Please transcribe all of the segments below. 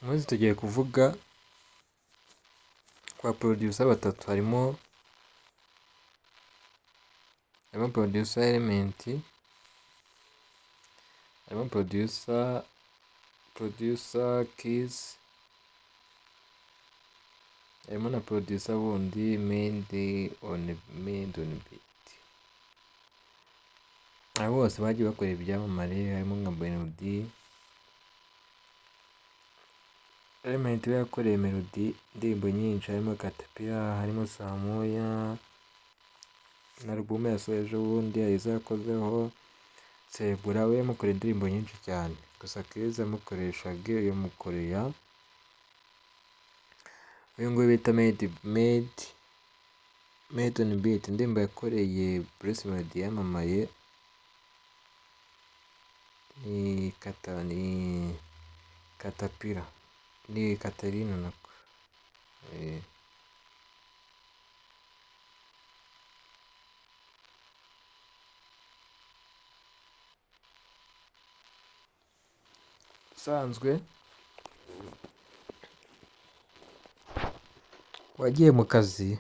Umunsi tugiye kuvuga ku ba producer batatu, harimo producer Element, harimo producer Keys, harimo na producer wundi Made on Beat. Abo bose bagiye bakora ibyamamare, harimo nka Melody. Element we yakoreye Melody indirimbo nyinshi, harimo Caterpillar, harimo Saa Moya na album yasohoye ejo bundi, hari izo yakozeho Sebura. We yamukoreye indirimbo nyinshi cyane, gusa Keys yamukoreshaga iyo mu Korea. Uyu nguyu bita Made on Beat, indirimbo yakoreye Bruce Melody yamamaye ni Caterpillar, ni Katerina nako. Usanzwe wagiye mu kazi,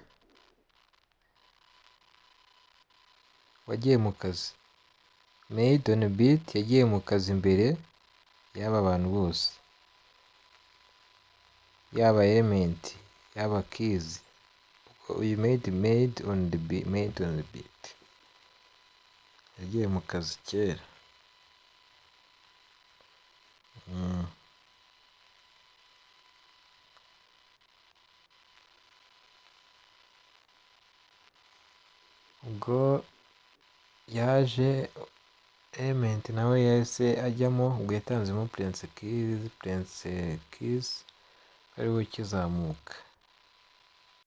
Made on Beat yagiye mu kazi mbere y'aba bantu bose, yaba Element yaba Keys. Uyu Made on Beat yagiye mu kazi kera. Ubwo yaje Element nawe yahise ajyamo, ubwo yatanzemo Prince Keys ari we ukizamuka.